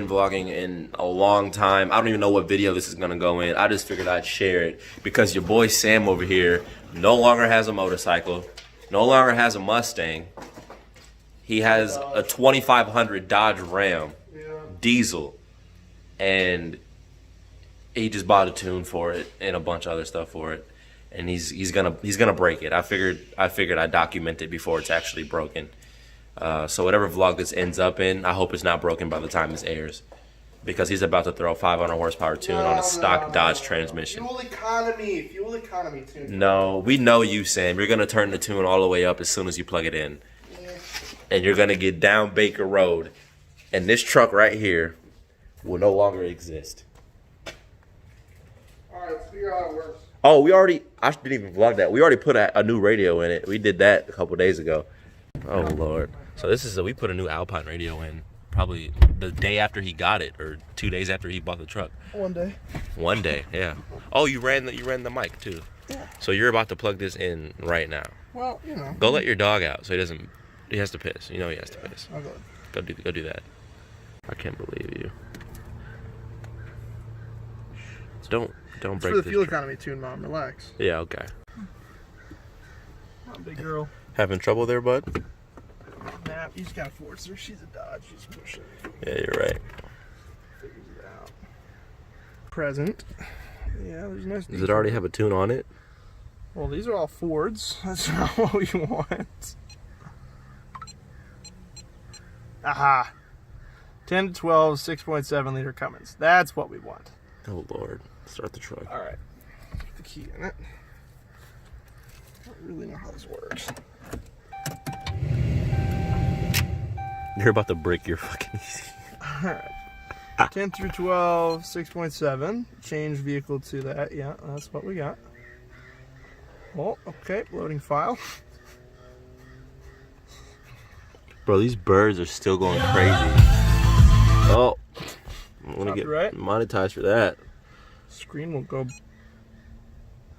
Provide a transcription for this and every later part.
been vlogging in a long time. I don't even know what video this is gonna go in. I just figured I'd share it because your boy Sam over here no longer has a motorcycle, no longer has a Mustang. He has a 2500 Dodge Ram diesel, and he just bought a tune for it and a bunch of other stuff for it, and he's gonna break it. I figured I'd document it before it's actually broken. So whatever vlog this ends up in, I hope it's not broken by the time this airs, because he's about to throw a 500 horsepower tune on a stock Dodge transmission. Fuel economy tune. No, we know you, Sam. You're gonna turn the tune all the way up as soon as you plug it in, and you're gonna get down Baker Road, and this truck right here will no longer exist. All right, let's figure out how it works. Oh, I didn't even vlog that. We already put a new radio in it. We did that a couple days ago. Oh Lord. So we put a new Alpine radio in probably the day after he got it, or 2 days after he bought the truck. One day, yeah. Oh, you ran the mic too. Yeah. So you're about to plug this in right now. Well, you know. Go let your dog out so he has to piss. You know he has to piss. I'll go. Go do that. I can't believe you. Don't break for the this fuel truck. economy tune, Mom. Relax. Yeah, okay. Come on, big girl. Having trouble there, bud? Nah, you just gotta force her. She's a Dodge. She's pushing. Yeah, you're right. Figures it out. Present. Yeah, there's nice. Does it already have a tune on it? Well, these are all Fords. That's not what we want. Aha. 10 to 12, 6.7 liter Cummins. That's what we want. Oh Lord. Start the truck. All right. Put the key in it. I don't really know how this works. You're about to break your fucking easy. Alright. 10 through 12, 6.7. Change vehicle to that. Yeah, that's what we got. Oh, okay. Loading file. Bro, these birds are still going crazy. Oh. I'm gonna get monetized for that. Screen will go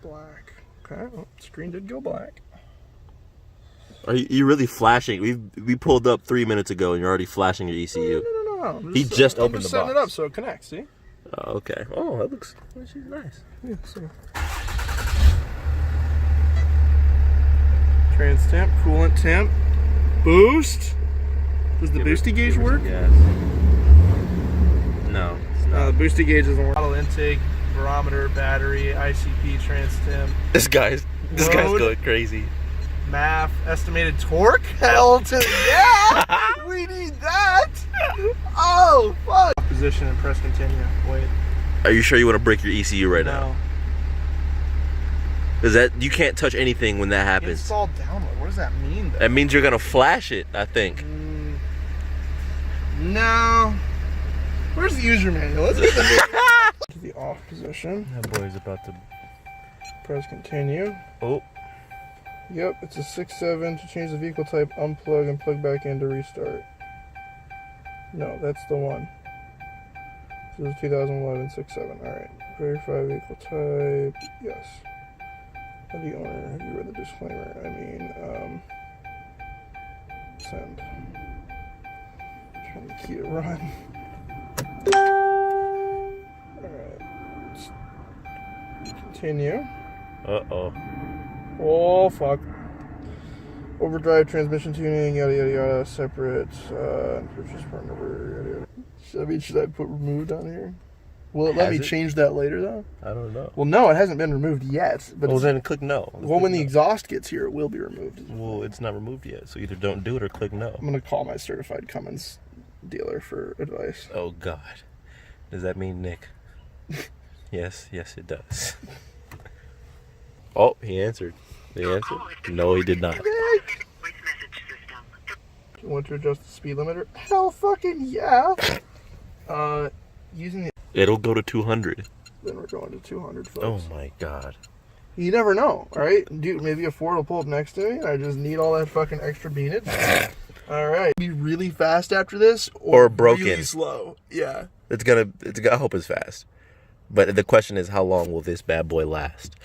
black. Okay. Oh, screen did go black. Are you really flashing? We pulled up 3 minutes ago and you're already flashing your ECU. No. He just opened the box. Setting it up so it connects, see? Oh, okay. Oh, that looks nice. Yeah, so. Trans temp, coolant temp, boost. Does the boosty gauge work? Yes. No, it's not. The boosty gauge doesn't work. Bottle intake, barometer, battery, ICP, trans temp. This guy's going crazy. MAF, estimated torque. Hell to yeah! We need that. Oh fuck! Position and press continue. Wait. Are you sure you want to break your ECU right now? No. Is that you can't touch anything when that happens? Install download. What does that mean? Though? That means you're gonna flash it, I think. No. Where's the user manual? Let's get the to the off position. That boy's about to Press continue. Oh. Yep, it's a 6.7 to change the vehicle type, unplug and plug back in to restart. No, that's the one. This is 2011 6.7. Alright. Verify vehicle type. Yes. The owner. Have you read the disclaimer? Send. Turn the key to run. Alright. Continue. Uh-oh. Oh, fuck. Overdrive, transmission tuning, yada, yada, yada, separate, purchase part number, yada, yada. Should I put removed on here? Will it let me change that later, though? I don't know. Well, no, it hasn't been removed yet. But well, then click no. Well, when the exhaust gets here, it will be removed. Well, it's not removed yet, so either don't do it or click no. I'm going to call my certified Cummins dealer for advice. Oh, God. Does that mean Nick? Yes, it does. Oh, he answered. He answered? No, he did not. Nick! You want to adjust the speed limiter? Hell fucking yeah! Using the... It'll go to 200. Then we're going to 200, folks. Oh, my God. You never know, alright? Dude, maybe a Ford will pull up next to me and I just need all that fucking extra beanage. Alright. Be really fast after this or broken. Really slow. Yeah. I hope it's fast. But the question is, how long will this bad boy last?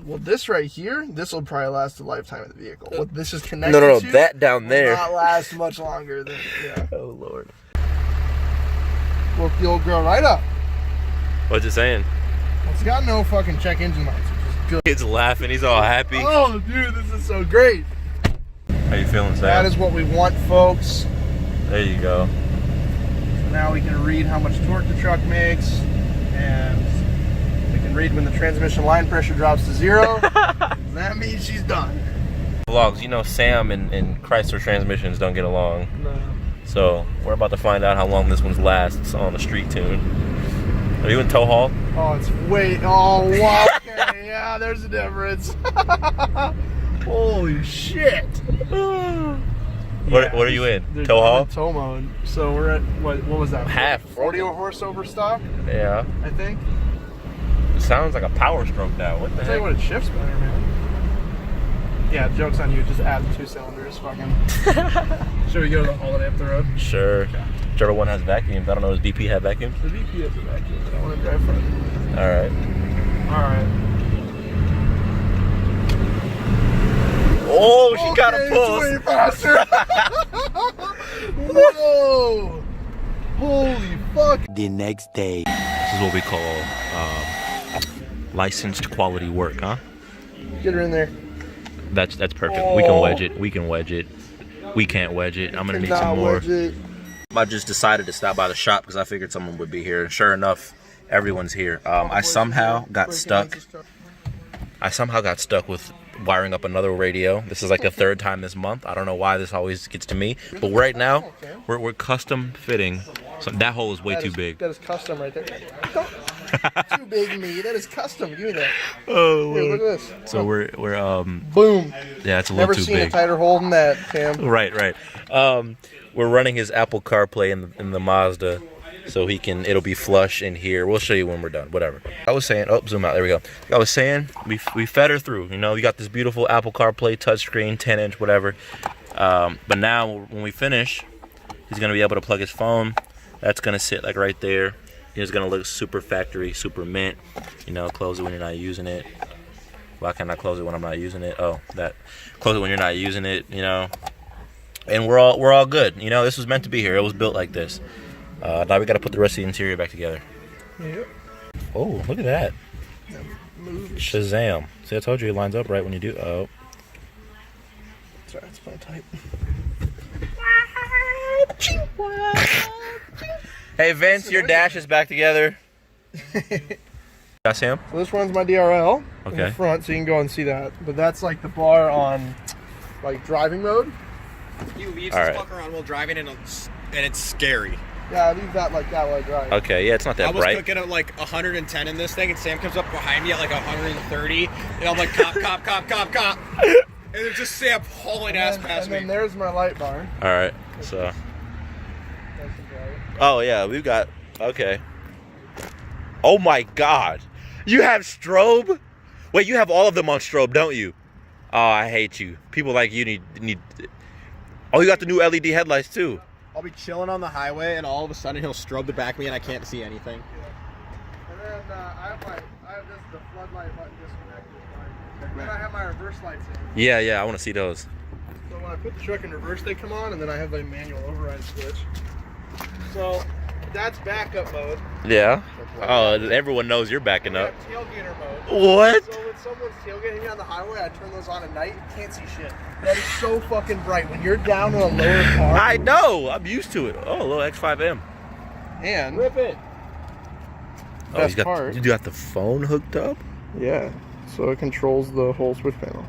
Well, this right here, this will probably last the lifetime of the vehicle. What this is connected No, to, that down there will not last much longer than, yeah. Oh, Lord. You'll grow right up. What's it saying? It's got no fucking check engine lights, which is good. Kid's laughing. He's all happy. Oh, dude, this is so great. How you feeling, Sam? That is what we want, folks. There you go. So now we can read how much torque the truck makes, and we can read when the transmission line pressure drops to 0. That means she's done. Vlogs, you know Sam and Chrysler transmissions don't get along. No. So we're about to find out how long this one lasts on the street tune. Are you in tow haul? Oh, it's way. Oh, wow. Okay, yeah, there's a difference. Holy shit. What are you in? Tow haul? Tow mode. So we're at, what was that? Half. 40 horse overstock, Yeah. I think. It sounds like a Power Stroke now. What the I'll tell you heck? what, it shifts better, man. Yeah, joke's on you. Just add the 2 cylinders. Fucking. Should we go to the holiday up the road? Sure. Whichever one has vacuums. I don't know. Does BP have vacuums? The VP has a vacuum, but I want to drive front. Alright. Alright. Oh, she got a It's pulse. way faster. Whoa! Holy fuck! The next day. This is what we call licensed quality work, huh? Get her in there. That's perfect. We can wedge it. We can wedge it. We can't wedge it. I'm gonna need some more. I just decided to stop by the shop because I figured someone would be here. And sure enough, everyone's here. I somehow got stuck. With wiring up another radio. This is like the 3rd time this month. I don't know why this always gets to me. But right now, we're custom fitting. So that hole is way too big. That is custom right there. Too big me. That is custom. Give me that. Oh, Here, look at this. so we're Boom. yeah, it's a little Never too seen big. a tighter hole than that, Cam. Right. We're running his Apple CarPlay in the Mazda, so it'll be flush in here. We'll show you when we're done. Whatever. I was saying, zoom out. There we go. I was saying we fed her through. You know, you got this beautiful Apple CarPlay touchscreen, 10-inch, whatever. But now when we finish, he's gonna be able to plug his phone. That's gonna sit like right there. It's gonna look super factory, super mint. You know, close it when you're not using it. Why can't I close it when I'm not using it? Oh, that. Close it when you're not using it. You know. And we're all good. You know, this was meant to be here. It was built like this. Now we got to put the rest of the interior back together. Yep. Oh, look at that. Shazam. See, I told you it lines up right when you do. Oh. Sorry, it's playing tight. Hey, Vince, your dash is back together. Got Sam? So this runs my DRL in Okay. the front, so you can go and see that. But that's like the bar on like driving mode. You leave All this right. fucker on while driving, and it's scary. Yeah, I leave that like that while I drive. Okay, yeah, it's not I that was bright. cooking at like 110 in this thing, and Sam comes up behind me at like 130, and I'm like, cop, cop, cop, cop, cop. And it's just Sam hauling ass past And then me. there's my light bar. All right, so. Nice and bright. Oh, yeah, we've got. Okay. Oh, my God. You have strobe? Wait, you have all of them on strobe, don't you? Oh, I hate you. People like you need. Oh, you got the new LED headlights, too. I'll be chilling on the highway, and all of a sudden he'll strobe the back of me, and I can't see anything. And then I have the floodlight button disconnected. And then I have my reverse lights in. Yeah, I want to see those. So when I put the truck in reverse, they come on, and then I have the manual override switch. So that's backup mode. Yeah. Oh, everyone knows you're backing We up. have tailgater mode. What? So when someone's tailgating me on the highway, I turn those on at night. You can't see shit. That is so fucking bright. When you're down in a lower car. I know. I'm used to it. Oh, a little X5M. And Rip it. Oh, Best part. you got the phone hooked up? yeah, so it controls the whole switch panel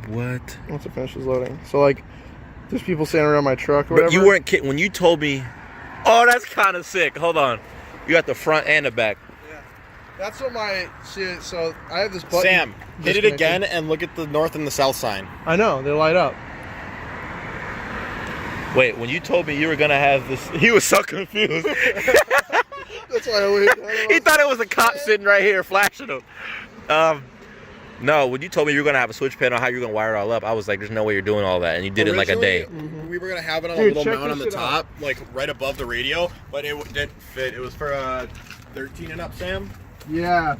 What? once it finishes loading. So like, there's people standing around my truck or whatever. But you weren't kidding when you told me. Oh, that's kind of sick. Hold on. You got the front and the back. Yeah. That's what my shit. So I have this button. Sam, hit it disconnected. again, and look at the north and the south sign. I know they light up. Wait, when you told me you were gonna have this, he was so confused. That's why I wait. He thought it was a cop sitting right here flashing him. No, when you told me you were gonna have a switch panel, how you were gonna wire it all up, I was like, "There's no way you're doing all that," and you did it in like a day. We were gonna have it on Dude, a little check mount on this the shit out. top, like right above the radio, but it didn't fit. It was for 13 and up, Sam. Yeah.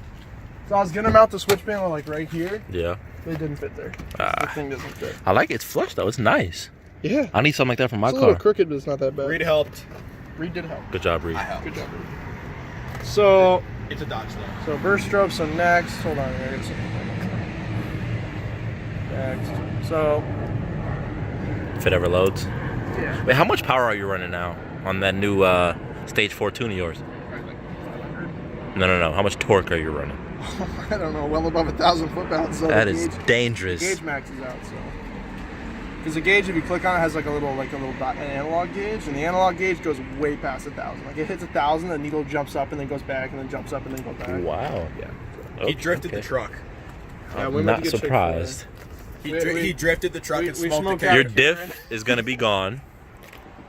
So I was gonna mount the switch panel like right here. Yeah, It didn't fit there. The Ah. thing doesn't fit. I like it. It's flush though. It's nice. Yeah. I need something like that for my It's a little car. crooked, but it's not that bad. Reed helped. Reed did help. Good job, Reed. I helped. Good job, Reed. So, It's a Dodge though. so burst strobe. So next, hold on. Next. So, If it ever loads. yeah. Wait, how much power are you running now on that new Stage 4 tune of yours? No. How much torque are you running? I don't know. Well above 1,000 foot-pounds. So That the is gauge, dangerous. The gauge max is out. So, because the gauge, if you click on it, has like a little an analog gauge, and the analog gauge goes way past 1,000. Like it hits 1,000, the needle jumps up and then goes back, and then jumps up and then goes back. Wow. Yeah. Oh, He drifted okay. the truck. Yeah, we I'm might not get surprised. He drifted the truck we and smoked smoked the out Your the diff is gonna be gone.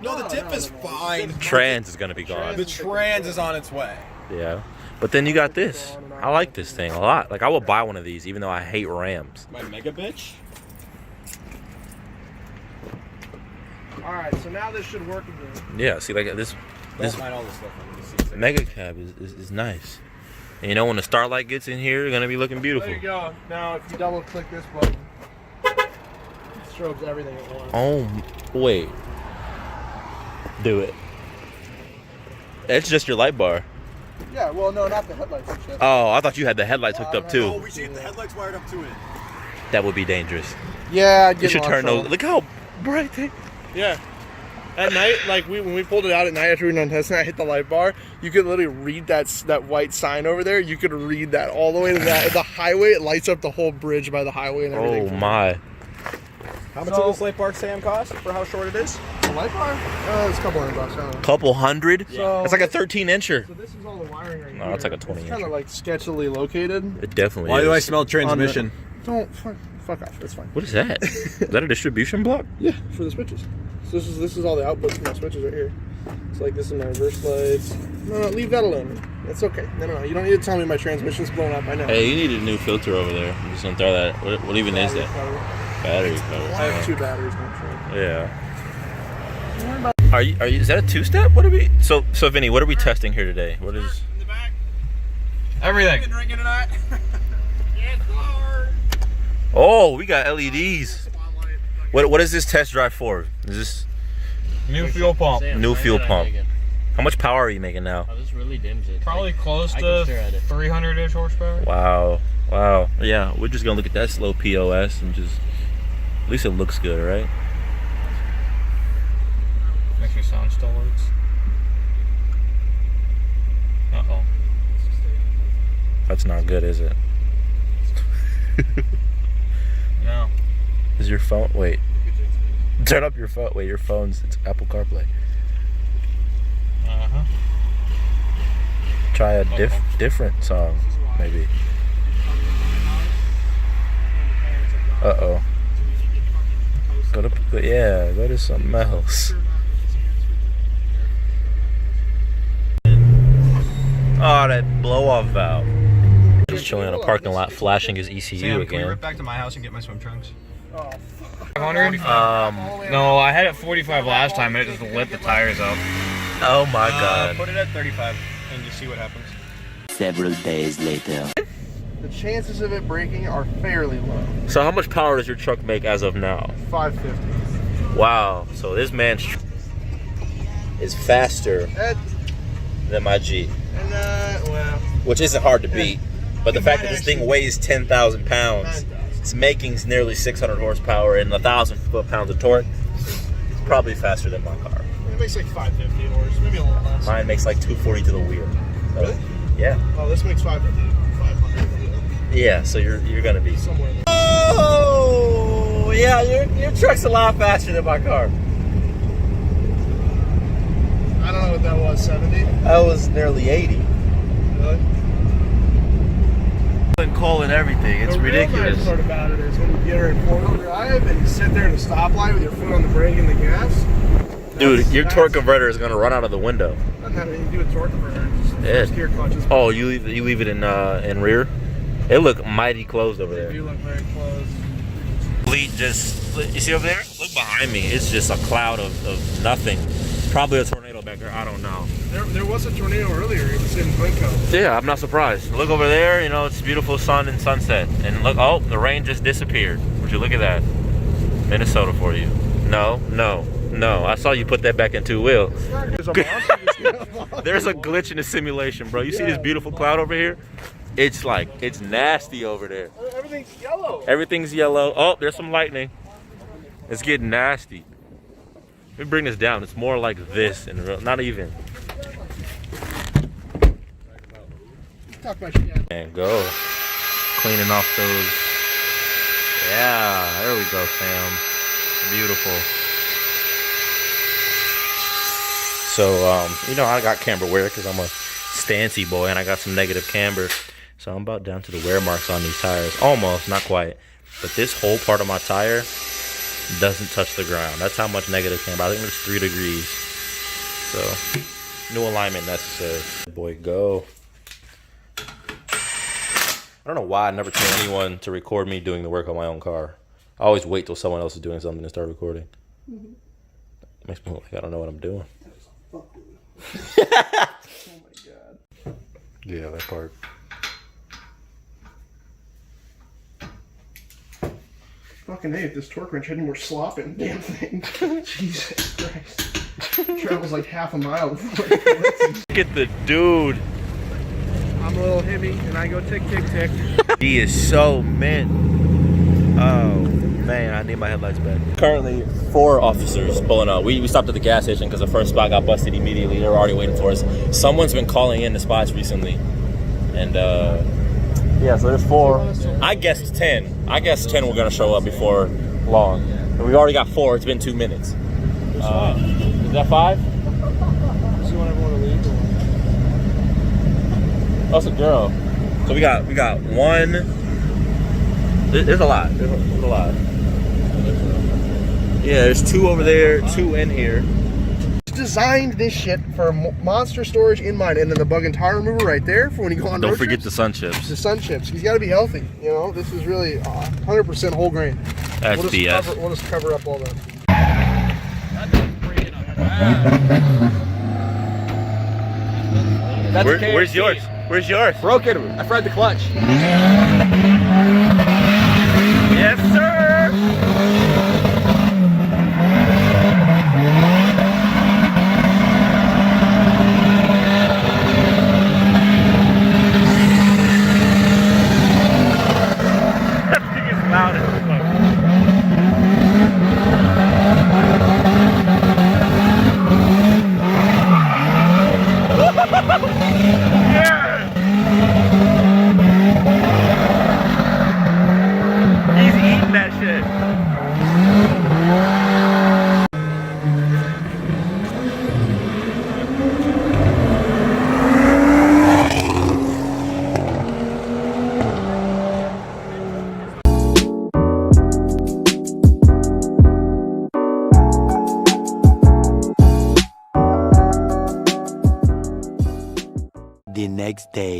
No, the dip is fine. Trans is gonna be gone. The trans is on its way. Yeah. But then you got this. I like this thing a lot. Like I will buy one of these, even though I hate Rams. My mega bitch. All right, so now this should work again. Yeah. See, like this Don't mind all this stuff. Let me see. mega cab is nice. And you know when the starlight gets in here, it's gonna be looking beautiful. There you go. Now, if you double click this button, it strobes everything at once. Oh, wait. Do it. It's just your light bar. Yeah, well, no, not the headlights and shit. Oh, I thought you had the headlights hooked up Oh, too. we should get the headlights wired up to it. That would be dangerous. Yeah, I'd You get should in a lot turn of those. trouble. Look how bright they. Yeah. At night, like when we pulled it out at night after we were done testing, I hit the light bar. You could literally read that white sign over there. You could read that all the way to the highway. It lights up the whole bridge by the highway and everything. Oh my. How much does this light bar Sam cost for how short it is? The light bar? It's a couple $100. I don't know. Couple hundred. So- It's like a 13-incher. So this is all the wiring right No, here. it's like a 20 It's kind of inch. like sketchily located. It definitely Why is. do I smell transmission? Don't fuck off. It's fine. What is that? Is that a distribution block? Yeah, for the switches. So this is all the outputs from my switches right here. It's like this is my reverse lights. No, leave that alone. It's okay. No. You don't need to tell me my transmission's blown up. I know. Hey, you need a new filter over there. I'm just gonna throw that. What even is that? Battery Battery cover. cover. I have 2 batteries actually. Yeah. Are you? Is that a 2-step? What are we? So Vinny, what are we testing here today? What is? In the back. Everything. Been drinking tonight. Yes, Lord. Oh, we got LEDs. What is this test drive for? Is this New fuel pump. new fuel pump? How much power are you making now? Oh, this really dims it. Probably close I to can stare at it. 300-ish horsepower. Wow. Yeah, we're just gonna look at that slow POS and just. At least it looks good, right? Makes your sound still works. Uh-oh. That's not good, is it? No. Is your phone? Wait. Turn up your phone. Wait, your phone's. It's Apple CarPlay. Uh-huh. Try a different song, maybe. Uh-oh. Go to something else. Oh, that blow-off valve. Just chilling in a parking lot, flashing his ECU Sam, can we again. rip back to my house and get my swim trunks? Oh, 500? No, I had it 45 last time and it just lit the tires up. Oh my God. Put it at 35 and just see what happens. Several days later. the chances of it breaking are fairly low. So how much power does your truck make as of now? 550. Wow. So this man's is faster than my Jeep, And well, which isn't hard to beat. But the It fact might that this thing actually- weighs 10,000 pounds, 9,000. it's making nearly 600 horsepower and 1,000 foot-pounds of torque. It's probably faster than my car. it makes like 550 horse, maybe a little less. Mine makes like 240 to the wheel. So, Really? yeah. Oh, this makes 550, 500. Yeah. So you're gonna be. Somewhere in there. Oh yeah, your truck's a lot faster than my car. I don't know what that was, 70? That was nearly 80. Really? And coal and everything. It's The real ridiculous. nice part about it is when you get her in four-wheel drive and you sit there in a stoplight with your foot on the brake and the gas. Dude, that's- your that's- torque converter is gonna run out of the window. Doesn't have anything to do with torque converter. Just Yeah. first gear clutches. Oh, you leave it in rear? It look mighty closed over They there. do look very close. Fleet you see over there? Look behind me. It's just a cloud of nothing. Probably a tornado back there. I don't know. There was a tornado earlier. It was in Glencoe. Yeah, I'm not surprised. Look over there. You know, it's beautiful sun and sunset. And look, oh, the rain just disappeared. Would you look at that? Minnesota for you. No. No, I saw you put that back in two wheel. There's a monster. There's a glitch in the simulation, bro. You see this beautiful cloud over here? It's like, it's nasty over there. Everything's yellow. Everything's yellow. Oh, there's some lightning. It's getting nasty. Let me bring this down. It's more like this in real, not even. Talk my shit. And go. Cleaning off those. Yeah, there we go, Sam. Beautiful. So, you know, I got camber wear because I'm a stancy boy and I got some negative camber. So I'm about down to the wear marks on these tires. Almost, not quite. But this whole part of my tire doesn't touch the ground. That's how much negative camber. I think there's 3 degrees. So, new alignment necessary. Boy, go. I don't know why I never tell anyone to record me doing the work on my own car. I always wait till someone else is doing something and start recording. Makes me look like I don't know what I'm doing. Oh my god. Yeah, that part. Fucking hey, if this torque wrench had more slop in the damn thing. Jesus Christ. Travels like half a mile before it collects. Look at the dude. I'm a little heavy and I go tick, tick, tick. He is so mint. Oh, man, I need my headlights back. Currently, 4 officers pulling up. We stopped at the gas station because the first spot got busted immediately. They were already waiting for us. Someone's been calling in the spots recently. And, yeah, so there's 4. I guessed 10. I guess 10 were going to show up before long. And we already got 4. It's been 2 minutes. Is that 5? So you want everyone to leave? Oh, it's a girl. So we got 1. There's a lot. There's a lot. Yeah, there's 2 over there, 2 in here. Designed this shit for monster storage in mind, and then the bug and tire remover right there for when you go on Don't road forget trips. the sun chips. The sun chips. He's got to be healthy. You know, this is really 100% whole grain. That's BS. We'll just cover up all that. Where's yours? Where's yours? Broke it. I fried the clutch. Yes, sir. That thing is loud as He's eating that shit. The next day.